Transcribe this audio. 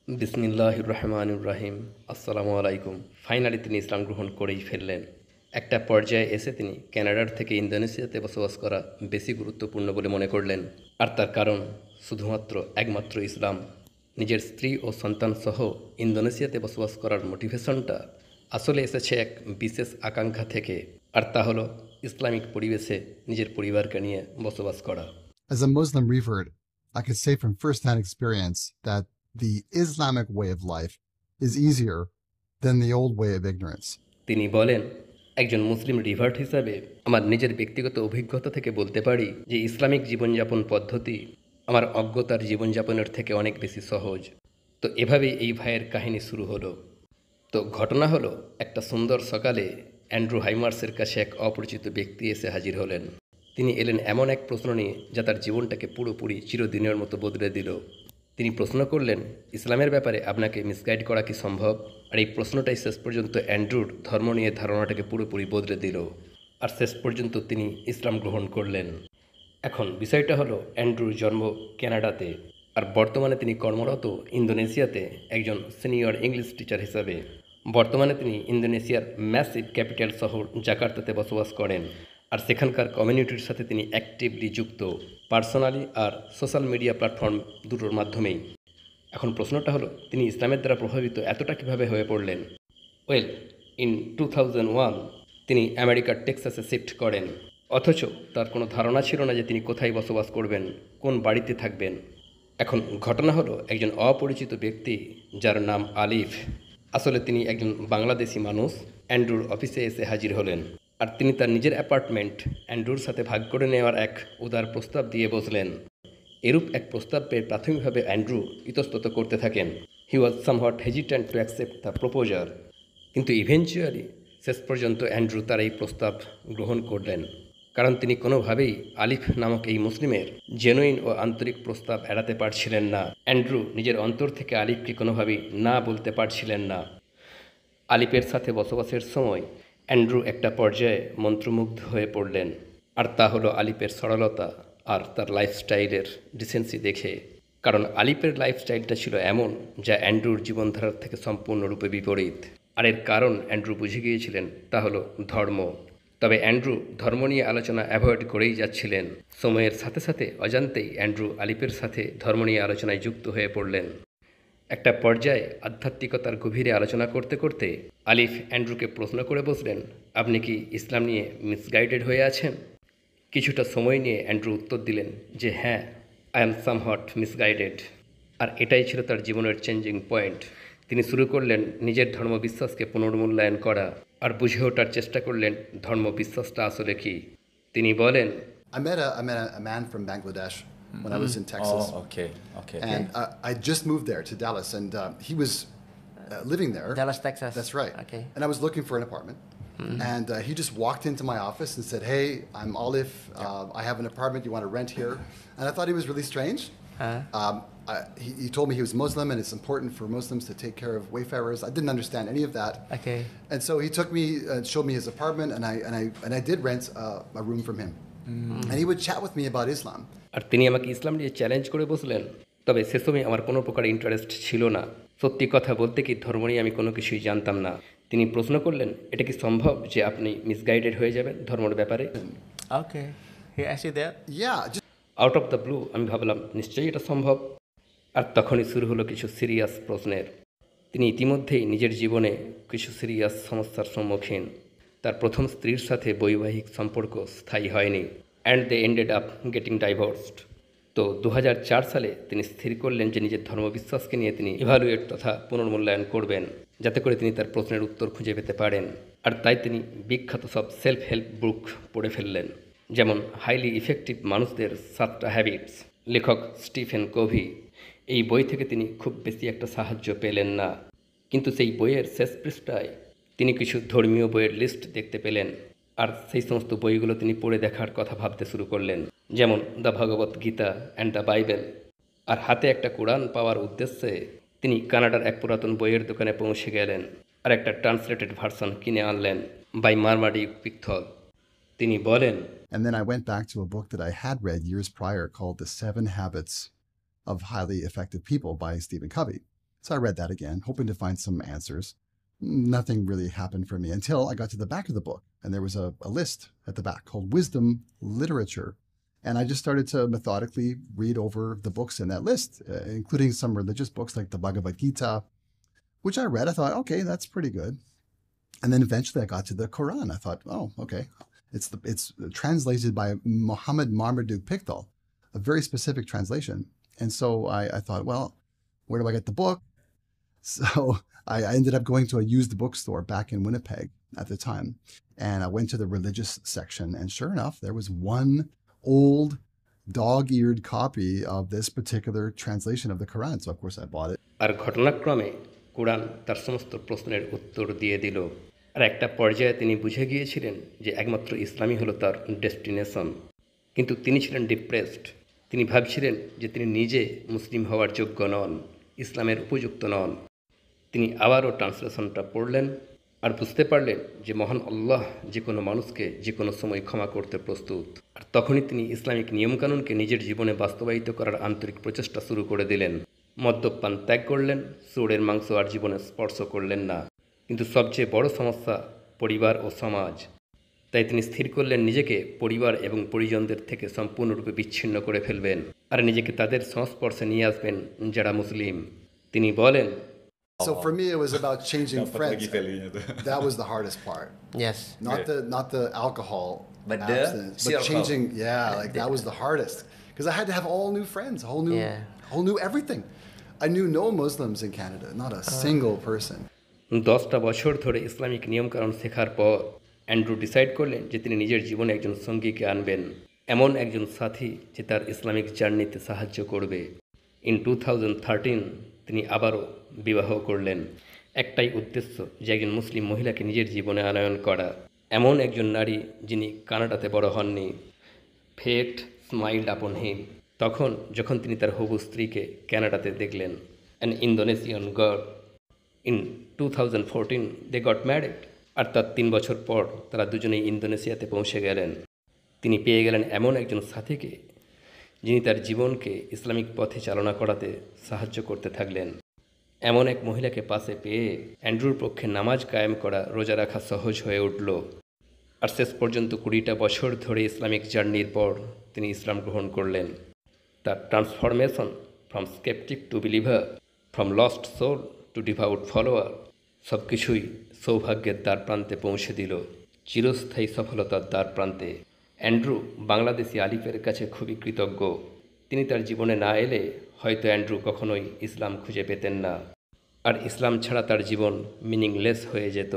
বিসমিল্লাহির রহমানির রহিম। আসসালামু আলাইকুম। ফাইনালি তিনি ইসলাম গ্রহণ করেই ফেললেন। একটা পর্যায়ে এসে তিনি কানাডার থেকে ইন্দোনেশিয়াতে বসবাস করা বেশি গুরুত্বপূর্ণ বলে মনে করলেন। আর তার কারণ শুধুমাত্র একমাত্র ইসলাম। নিজের স্ত্রী ও সন্তান সহ ইন্দোনেশিয়াতে বসবাস করার মোটিভেশনটা আসলে এসেছে এক বিশেষ আকাঙ্ক্ষা থেকে, আর তা হলো ইসলামিক পরিবেশে নিজের পরিবারকে নিয়ে বসবাস করা। As a Muslim revert, I could say from firsthand experience that the Islamic way of life is easier than the old way of ignorance. তিনি বলেন, একজন মুসলিম রিভার্ট হিসাবে আমার নিজের ব্যক্তিগত অভিজ্ঞতা থেকে বলতে পারি যে ইসলামিক জীবনযাপন পদ্ধতি আমার অজ্ঞতার জীবনযাপনের থেকে অনেক বেশি সহজ। তো এভাবেই এই ভাইয়ের কাহিনী শুরু হলো। তো ঘটনা হলো, একটা সুন্দর সকালে অ্যান্ড্রু হাইমার্সের কাছে এক অপরিচিত ব্যক্তি এসে হাজির হলেন। তিনি এলেন এমন এক প্রশ্ন নিয়ে যা তার জীবনটাকে পুরোপুরি চিরদিনের মতো বদলে দিল। তিনি প্রশ্ন করলেন, ইসলামের ব্যাপারে আপনাকে মিসগাইড করা কি সম্ভব? আর এই প্রশ্নটাই শেষ পর্যন্ত অ্যান্ড্রুর ধর্ম নিয়ে ধারণাটাকে পুরোপুরি বদলে দিল, আর শেষ পর্যন্ত তিনি ইসলাম গ্রহণ করলেন। এখন বিষয়টা হলো, অ্যান্ড্রুর জন্ম কানাডাতে, আর বর্তমানে তিনি কর্মরত ইন্দোনেশিয়াতে একজন সিনিয়র ইংলিশ টিচার হিসাবে। বর্তমানে তিনি ইন্দোনেশিয়ার ম্যাসিভ ক্যাপিটাল শহর জাকার্তাতে বসবাস করেন, আর সেখানকার কমিউনিটির সাথে তিনি অ্যাক্টিভলি যুক্ত, পার্সোনালি আর সোশ্যাল মিডিয়া প্ল্যাটফর্ম দুটোর মাধ্যমেই। এখন প্রশ্নটা হলো, তিনি ইসলামের দ্বারা প্রভাবিত এতটা কীভাবে হয়ে পড়লেন? ওয়েল, ইন 2001 তিনি আমেরিকার টেক্সাসে শিফট করেন, অথচ তার কোনো ধারণা ছিল না যে তিনি কোথায় বসবাস করবেন, কোন বাড়িতে থাকবেন। এখন ঘটনা হলো, একজন অপরিচিত ব্যক্তি যার নাম আলিফ, আসলে তিনি একজন বাংলাদেশি মানুষ, অ্যান্ড্রুর অফিসে এসে হাজির হলেন। আর তিনি তার নিজের অ্যাপার্টমেন্ট অ্যান্ড্রুর সাথে ভাগ করে নেওয়ার এক উদার প্রস্তাব দিয়ে বসলেন। এরূপ এক প্রস্তাব পেয়ে প্রাথমিকভাবে অ্যান্ড্রু ইতস্তত করতে থাকেন। হি ওয়াজ সামহট হেজিট্যান্ট টু অ্যাকসেপ্ট দ্য প্রপোজাল, কিন্তু ইভেনচুয়ালি শেষ পর্যন্ত অ্যান্ড্রু তার এই প্রস্তাব গ্রহণ করলেন, কারণ তিনি কোনোভাবেই আলিফ নামক এই মুসলিমের জেনুইন ও আন্তরিক প্রস্তাব এড়াতে পারছিলেন না। অ্যান্ড্রু নিজের অন্তর থেকে আলিফকে কোনোভাবেই না বলতে পারছিলেন না। আলিফের সাথে বসবাসের সময় অ্যান্ড্রু একটা পর্যায়ে মন্ত্রমুগ্ধ হয়ে পড়লেন, আর তা হলো আলিফের সরলতা আর তার লাইফস্টাইলের ডিসেন্সি দেখে। কারণ আলিফের লাইফস্টাইলটা ছিল এমন যা অ্যান্ড্রুর জীবনধারার থেকে সম্পূর্ণরূপে বিপরীত। আর এর কারণ অ্যান্ড্রু বুঝে গিয়েছিলেন, তা হলো ধর্ম। তবে অ্যান্ড্রু ধর্ম নিয়ে আলোচনা অ্যাভয়েড করেই যাচ্ছিলেন। সময়ের সাথে সাথে অজান্তেই অ্যান্ড্রু আলিফের সাথে ধর্ম নিয়ে আলোচনায় যুক্ত হয়ে পড়লেন। একটা পর্যায়ে আধ্যাত্মিকতার গভীরে আলোচনা করতে করতে আলিফ অ্যান্ড্রুকে প্রশ্ন করে বসলেন, আপনি কি ইসলাম নিয়ে মিসগাইডেড হয়ে আছেন? কিছুটা সময় নিয়ে অ্যান্ড্রু উত্তর দিলেন যে হ্যাঁ, আই অ্যাম সামহট মিসগাইডেড। আর এটাই ছিল তার জীবনের চেঞ্জিং পয়েন্ট। তিনি শুরু করলেন নিজের ধর্মবিশ্বাসকে পুনর্মূল্যায়ন করা, আর বুঝে ওঠার চেষ্টা করলেন ধর্মবিশ্বাসটা আসলে কি। তিনি বলেন, I met a man from Bangladesh when I was in Texas. Oh, okay, okay. And I just moved there to Dallas, and he was living there. Dallas, Texas. That's right. Okay. And I was looking for an apartment. And he just walked into my office and said, "Hey, I'm Olive. I have an apartment. You want to rent here?" And I thought he was really strange. He told me he was Muslim and it's important for Muslims to take care of wayfarers. I didn't understand any of that. Okay. And so he took me, showed me his apartment, and I did rent a room from him. And he would chat with me about Islam. আর তিনি আমাকে ইসলাম নিয়ে challenge করে বসলেন। তবে সে সময় আমার কোনো প্রকার ইন্টারেস্ট ছিল না। সত্যি কথা বলতে কি, ধর্ম নিয়ে আমি কোনো কিছুই জানতাম না। তিনি প্রশ্ন করলেন, এটা কি সম্ভব যে আপনি মিসগাইডেড হয়ে যাবেন ধর্মের ব্যাপারে? Okay. He asked you that? Yeah, just out of the blue আমি ভাবলাম নিশ্চয়ই এটা সম্ভব। আর তখনই শুরু হলো কিছু সিরিয়াস প্রশ্নের। তিনি ইতিমধ্যেই নিজের জীবনে কিছু সিরিয়াস সমস্যার সম্মুখীন। তার প্রথম স্ত্রীর সাথে বৈবাহিক সম্পর্ক স্থায়ী হয়নি, and they ended up getting divorced. তো 2004 সালে তিনি স্থির করলেন যে নিজের ধর্মবিশ্বাসকে নিয়ে তিনি ইভালুয়েট তথা পুনর্মূল্যায়ন করবেন, যাতে করে তিনি তার প্রশ্নের উত্তর খুঁজে পেতে পারেন। আর তাই তিনি বিখ্যাত সব সেলফ হেল্প বুক পড়ে ফেললেন, যেমন হাইলি ইফেক্টিভ মানুষদের 7টা হ্যাবিটস, লেখক স্টিফেন কোভি। এই বই থেকে তিনি খুব বেশি একটা সাহায্য পেলেন না, কিন্তু সেই বইয়ের শেষ পৃষ্ঠায় তিনি কিছু ধর্মীয় বইয়ের লিস্ট দেখতে পেলেন, আর সেই সমস্ত বইগুলো তিনি পড়ে দেখার কথা ভাবতে শুরু করলেন, যেমন the Bhagavad Gita and the Bible. আর হাতে একটা কোরআন পাওয়ার উদ্দেশ্যে তিনি কানাডার এক পুরাতন বইয়ের দোকানে পৌঁছে গেলেন, আর একটা ট্রান্সলেটেড ভার্সন কিনে আনলেন বাই মারমার্ডিক পিকথল। তিনি বলেন, and then I went back to a book that I had read years prior called The 7 Habits of Highly Effective People by Stephen Covey. So I read that again, hoping to find some answers. Nothing really happened for me until I got to the back of the book, and there was a list at the back called Wisdom Literature. And I just started to methodically read over the books in that list, including some religious books like the Bhagavad Gita, which I read. I thought, okay, that's pretty good. And then eventually I got to the Quran. I thought, oh, okay, it's translated by Muhammad Marmaduke Pickthall, a very specific translation. And so I thought, well, where do I get the book? So I ended up going to a used bookstore back in Winnipeg at the time. And I went to the religious section. And sure enough, there was one old dog-eared copy of this particular translation of the Quran. So of course I bought it. আর ঘটনাক্রমে কোরআন তার সমস্ত প্রশ্নের উত্তর দিয়ে দিল। আর একটা পর্যায়ে তিনি বুঝে গিয়েছিলেন যে একমাত্র ইসলামই হলো তার ডেস্টিনেশন। কিন্তু তিনি ছিলেন ডিপ্রেসড। তিনি ভাবছিলেন যে তিনি নিজে মুসলিম হওয়ার যোগ্য নন, ইসলামের উপযুক্ত নন। তিনি আবারও ট্রান্সলেশনটা পড়লেন আর বুঝতে পারলেন যে মহান আল্লাহ যে কোনো মানুষকে যে কোনো সময় ক্ষমা করতে প্রস্তুত। আর তখনই তিনি ইসলামিক নিয়মকানুনকে নিজের জীবনে বাস্তবায়িত করার আন্তরিক প্রচেষ্টা শুরু করে দিলেন। মদ্যপান ত্যাগ করলেন, চোরের মাংস আর জীবনে স্পর্শ করলেন না। কিন্তু সবচেয়ে বড় সমস্যা পরিবার ও সমাজ। তাই তিনি স্থির করলেন নিজেকে পরিবার এবং পরিজনদের থেকে সম্পূর্ণরূপে বিচ্ছিন্ন করে ফেলবেন আর নিজেকে তাদের সংস্পর্শে নিয়ে আসবেন যারা মুসলিম। তিনি বলেন, So for me, it was about changing Dapat friends. lagi talinya tuh. That was the hardest part. Yes. Not the alcohol, But the abstinence, but circle. changing. Yeah, like that was the hardest because I had to have all new friends, whole new everything. I knew no Muslims in Canada, not a single person. 10টা বছর ধরে Islamic নিয়মকানুন শেখার পর Andrew decide করলেন যে তিনি নিজের জীবনে একজন সঙ্গীকে আনবেন, এমন একজন সাথী যে তার ইসলামিক জার্নিতে সাহায্য করবে। ইন 2013 তিনি আবারও বিবাহ করলেন। একটাই উদ্দেশ্য যে একজন মুসলিম মহিলাকে নিজের জীবনে আনয়ন করা, এমন একজন নারী যিনি কানাডাতে বড় হননি। ফেট স্মাইল্ড আপন হিম। তখন যখন তিনি তার হবু স্ত্রীকে কানাডাতে দেখলেন, an Indonesian girl. In 2014 they got married. আর তার 3 বছর পর তারা দুজনেই ইন্দোনেশিয়াতে পৌঁছে গেলেন। তিনি পেয়ে গেলেন এমন একজন সাথীকে যিনি তার জীবনকে ইসলামিক পথে চালনা করাতে সাহায্য করতে থাকলেন। এমন এক মহিলাকে পাশে পেয়ে অ্যান্ড্রুর পক্ষে নামাজ কায়েম করা, রোজা রাখা সহজ হয়ে উঠল। আর শেষ পর্যন্ত 20টা বছর ধরে ইসলামিক জার্নির পর তিনি ইসলাম গ্রহণ করলেন। তার transformation from skeptic to believer, from lost soul to devout follower, সব কিছুই সৌভাগ্যের দ্বার প্রান্তে পৌঁছে দিল, চিরস্থায়ী সফলতার দ্বার প্রান্তে। অ্যান্ড্রু বাংলাদেশি আলিফের কাছে খুবই কৃতজ্ঞ। তিনি তার জীবনে না এলে হয়তো অ্যান্ড্রু কখনোই ইসলাম খুঁজে পেতেন না, আর ইসলাম ছাড়া তার জীবন মিনিংলেস হয়ে যেত।